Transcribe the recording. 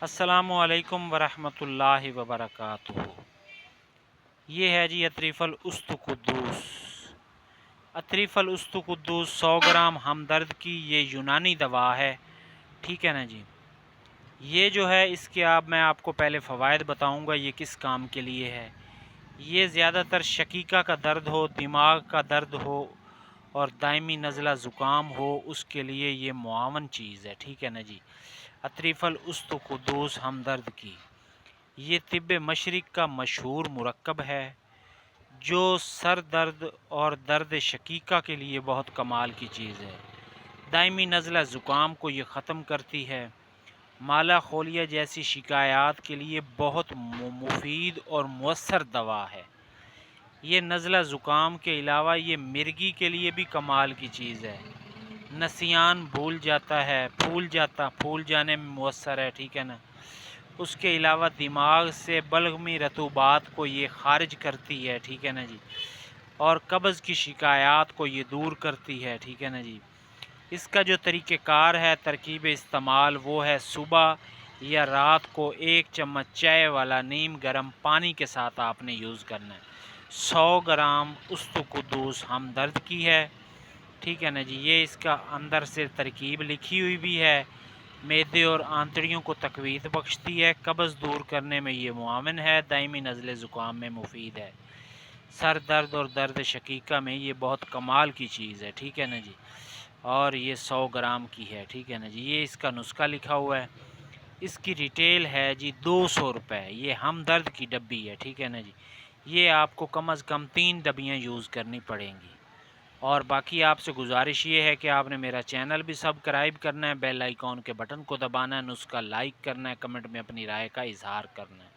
السلام علیکم ورحمۃ اللہ وبرکاتہ۔ یہ ہے جی اطریف الاسط قدوس۔ اطریف الاسط قدوس 100 گرام ہمدرد کی یہ یونانی دوا ہے، ٹھیک ہے نا جی۔ یہ جو ہے اس کے میں آپ کو پہلے فوائد بتاؤں گا یہ کس کام کے لیے ہے۔ یہ زیادہ تر شقیقہ کا درد ہو، دماغ کا درد ہو اور دائمی نزلہ زکام ہو، اس کے لیے یہ معاون چیز ہے، ٹھیک ہے نا جی۔ اطریف الاسط قدوس ہمدرد کی یہ طب مشرق کا مشہور مرکب ہے جو سر درد اور درد شقیقہ کے لیے بہت کمال کی چیز ہے۔ دائمی نزلہ زکام کو یہ ختم کرتی ہے۔ مالا خولیا جیسی شکایات کے لیے بہت مفید اور مؤثر دوا ہے۔ یہ نزلہ زکام کے علاوہ یہ مرگی کے لیے بھی کمال کی چیز ہے۔ نسیان بھول جانے میں مؤثر ہے، ٹھیک ہے نا۔ اس کے علاوہ دماغ سے بلغمی رطوبات کو یہ خارج کرتی ہے، ٹھیک ہے نا جی، اور قبض کی شکایات کو یہ دور کرتی ہے، ٹھیک ہے نا جی۔ اس کا جو طریقہ کار ہے، ترکیب استعمال وہ ہے صبح یا رات کو 1 چمچ چائے والا نیم گرم پانی کے ساتھ آپ نے یوز کرنا ہے۔ 100 گرام اسط قدوس ہمدرد کی ہے، ٹھیک ہے نا جی۔ یہ اس کا اندر سے ترکیب لکھی ہوئی بھی ہے۔ معدے اور آنتڑیوں کو تقویت بخشتی ہے، قبض دور کرنے میں یہ معاون ہے، دائمی نزلے زکام میں مفید ہے، سر درد اور درد شقیقہ میں یہ بہت کمال کی چیز ہے، ٹھیک ہے نا جی۔ اور یہ 100 گرام کی ہے، ٹھیک ہے نا جی۔ یہ اس کا نسخہ لکھا ہوا ہے، اس کی ریٹیل ہے جی 200 روپے۔ یہ ہمدرد کی ڈبی ہے، ٹھیک ہے نا جی۔ یہ آپ کو کم از کم 3 ڈبیاں یوز کرنی پڑیں گی۔ اور باقی آپ سے گزارش یہ ہے کہ آپ نے میرا چینل بھی سبسکرائب کرنا ہے، بیل آئیکن کے بٹن کو دبانا ہے، نسخہ لائک کرنا ہے، کمنٹ میں اپنی رائے کا اظہار کرنا ہے۔